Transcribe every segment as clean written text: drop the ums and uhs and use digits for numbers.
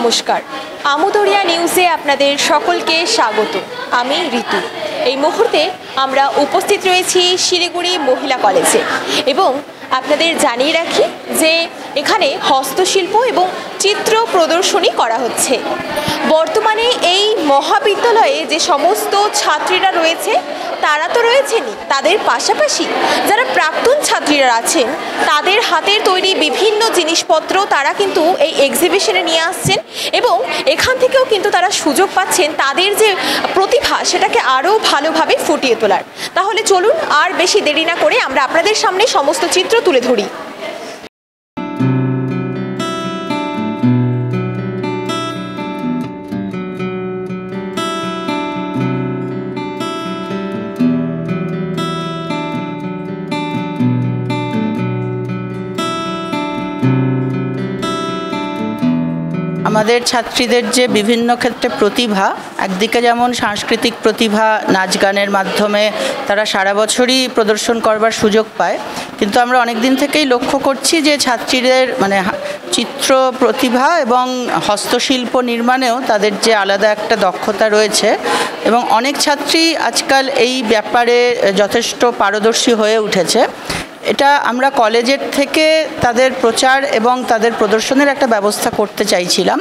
নমস্কার, আমুদরিয়া নিউজে আপনাদের সকলকে স্বাগত। আমি ঋতু। এই মুহূর্তে আমরা উপস্থিত রয়েছি শিলিগুড়ি মহিলা কলেজে এবং আপনাদের জানিয়ে রাখি যে এখানে হস্তশিল্প এবং চিত্র প্রদর্শনী করা হচ্ছে। বর্তমানে এই মহাবিদ্যালয়ে যে সমস্ত ছাত্রীরা রয়েছে তারা তো রয়েছেনই, তাদের পাশাপাশি যারা প্রাক্তন ছাত্রীরা আছেন তাদের হাতের তৈরি বিভিন্ন জিনিসপত্র তারা কিন্তু এই এক্সিবিশনে নিয়ে আসছেন এবং এখান থেকেও কিন্তু তারা সুযোগ পাচ্ছেন তাদের যে প্রতিভা সেটাকে আরও ভালোভাবে ফুটিয়ে তোলার। তাহলে চলুন আর বেশি দেরি না করে আমরা আপনাদের সামনে সমস্ত চিত্র তুলে ধরি। আমাদের ছাত্রীদের যে বিভিন্ন ক্ষেত্রে প্রতিভা, একদিকে যেমন সাংস্কৃতিক প্রতিভা নাচ গানের মাধ্যমে তারা সারা বছরই প্রদর্শন করবার সুযোগ পায়, কিন্তু আমরা অনেক দিন থেকেই লক্ষ্য করছি যে ছাত্রীদের চিত্র প্রতিভা এবং হস্তশিল্প নির্মাণেও তাদের যে আলাদা একটা দক্ষতা রয়েছে এবং অনেক ছাত্রী আজকাল এই ব্যাপারে যথেষ্ট পারদর্শী হয়ে উঠেছে। এটা আমরা কলেজের থেকে তাদের প্রচার এবং তাদের প্রদর্শনের একটা ব্যবস্থা করতে চাইছিলাম।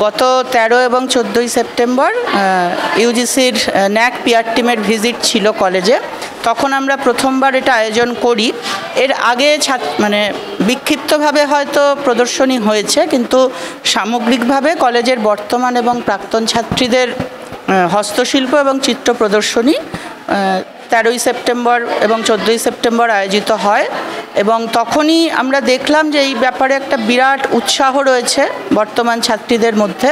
গত 13 এবং 14 সেপ্টেম্বর ইউজিসির ন্যাক পিআর টিমের ভিজিট ছিল কলেজে, তখন আমরা প্রথমবার এটা আয়োজন করি। এর আগে বিক্ষিপ্তভাবে হয়তো প্রদর্শনী হয়েছে, কিন্তু সামগ্রিকভাবে কলেজের বর্তমান এবং প্রাক্তন ছাত্রীদের হস্তশিল্প এবং চিত্র প্রদর্শনী 13 সেপ্টেম্বর এবং 14 সেপ্টেম্বর আয়োজিত হয় এবং তখনই আমরা দেখলাম যে এই ব্যাপারে একটা বিরাট উৎসাহ রয়েছে বর্তমান ছাত্রীদের মধ্যে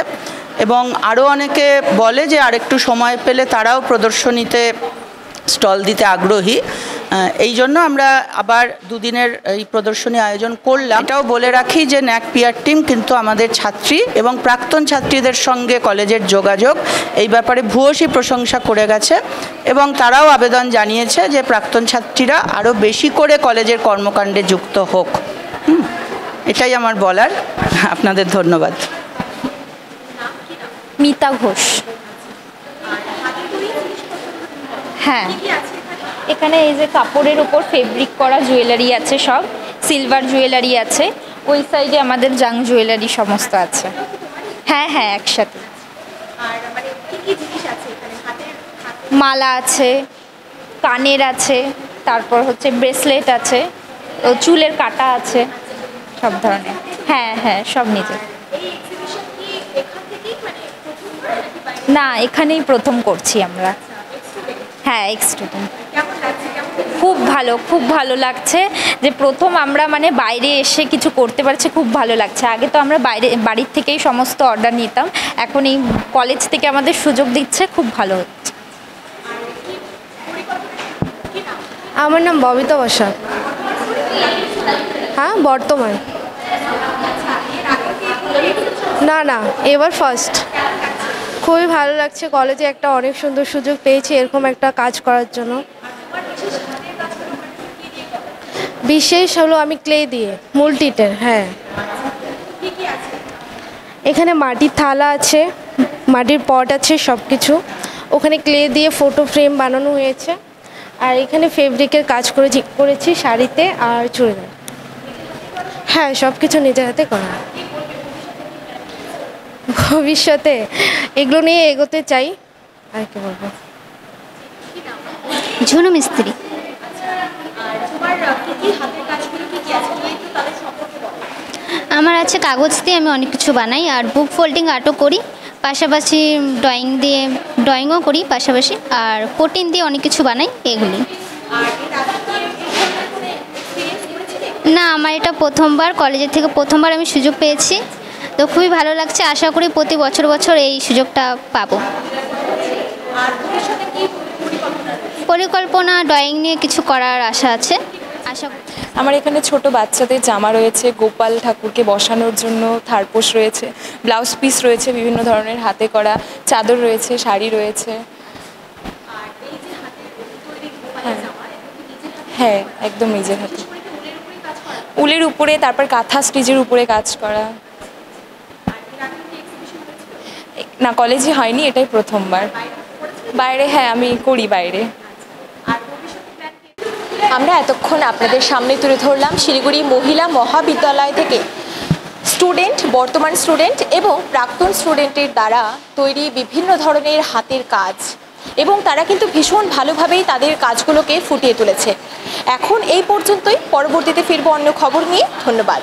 এবং আরও অনেকে বলে যে আরেকটু সময় পেলে তারাও প্রদর্শনীতে স্টল দিতে আগ্রহী। এই জন্য আমরা আবার দুদিনের এই প্রদর্শনী আয়োজন করলাম। এটাও বলে রাখি যে ন্যাক পিআর টিম কিন্তু আমাদের ছাত্রী এবং প্রাক্তন ছাত্রীদের সঙ্গে কলেজের যোগাযোগ এই ব্যাপারে ভূয়সী প্রশংসা করে গেছে এবং তারাও আবেদন জানিয়েছে যে প্রাক্তন ছাত্রীরা আরও বেশি করে কলেজের কর্মকাণ্ডে যুক্ত হোক। এটাই আমার বলার। আপনাদের ধন্যবাদ। মিতা ঘোষ। হ্যাঁ, এখানে এই যে কাপড়ের উপর ফেব্রিক করা জুয়েলারি আছে, সব সিলভার জুয়েলারি আছে। ওই সাইডে আমাদের জাং জুয়েলারি সমস্ত আছে। হ্যাঁ হ্যাঁ, একসাথে। মালা আছে, কানের আছে, তারপর হচ্ছে ব্রেসলেট আছে, ও চুলের কাটা আছে, সব ধরনের। হ্যাঁ হ্যাঁ, সব নিজে। না, এখানেই প্রথম করছি আমরা। হ্যাঁ, এক্স-স্টুডেন্ট। খুব ভালো লাগছে যে প্রথম আমরা বাইরে এসে কিছু করতে পারছি, খুব ভালো লাগছে। আগে তো আমরা বাড়ির থেকেই সমস্ত অর্ডার নিতাম, এখন এই কলেজ থেকে আমাদের সুযোগ দিচ্ছে, খুব ভালো হচ্ছে। আমার নাম ববিতা বসাক। হ্যাঁ, বর্তমান। না, এবার ফার্স্ট। খুবই ভালো লাগছে, কলেজে একটা অনেক সুন্দর সুযোগ পেয়েছি এরকম একটা কাজ করার জন্য। বিশেষ হলো আমি ক্লে দিয়ে মুলটিটের। হ্যাঁ, এখানে মাটির থালা আছে, মাটির পট আছে, সব কিছু। ওখানে ক্লে দিয়ে ফটো ফ্রেম বানানো হয়েছে আর এখানে ফেব্রিকের কাজ করেছি শাড়িতে আর চুড়িদার। হ্যাঁ, সব কিছু নিজের হাতে করা। ভবিষ্যতে এগুলো নিয়ে এগোতে চাই। আর কি বলবো? ঝুনু মিস্ত্রি। আমার আছে কাগজ দিয়ে আমি অনেক কিছু বানাই আর বুক ফোল্ডিং আর্টও করি, পাশাপাশি ড্রয়িংও করি পাশাপাশি, আর কোটিন দিয়ে অনেক কিছু বানাই এগুলি। না, আমার এটা প্রথমবার, কলেজের থেকে প্রথমবার আমি সুযোগ পেয়েছি, তো খুবই ভালো লাগছে। আশা করি প্রতি বছর এই সুযোগটা পাবো। পরিকল্পনা ড্রয়িং নিয়ে কিছু করার আশা আছে। আমার এখানে ছোট বাচ্চাদের জামা রয়েছে, গোপাল ঠাকুরকে বসানোর জন্য থারপোশ রয়েছে, ব্লাউজ পিস রয়েছে, বিভিন্ন ধরনের হাতে করা চাদর রয়েছে, শাড়ি রয়েছে। হ্যাঁ, একদম নিজের হাতে, উলের উপরে, তারপর কাঁথা স্টিচের উপরে কাজ করা। না, কলেজে হয়নি, এটাই প্রথমবার। বাইরে, হ্যাঁ আমি করি বাইরে। আমরা এতক্ষণ আপনাদের সামনে তুলে ধরলাম শিলিগুড়ি মহিলা মহাবিদ্যালয় থেকে স্টুডেন্ট, বর্তমান স্টুডেন্ট এবং প্রাক্তন স্টুডেন্টের দ্বারা তৈরি বিভিন্ন ধরনের হাতের কাজ, এবং তারা কিন্তু ভীষণ ভালোভাবেই তাদের কাজগুলোকে ফুটিয়ে তুলেছে। এখন এই পর্যন্তই, পরবর্তীতে ফিরবো অন্য খবর নিয়ে। ধন্যবাদ।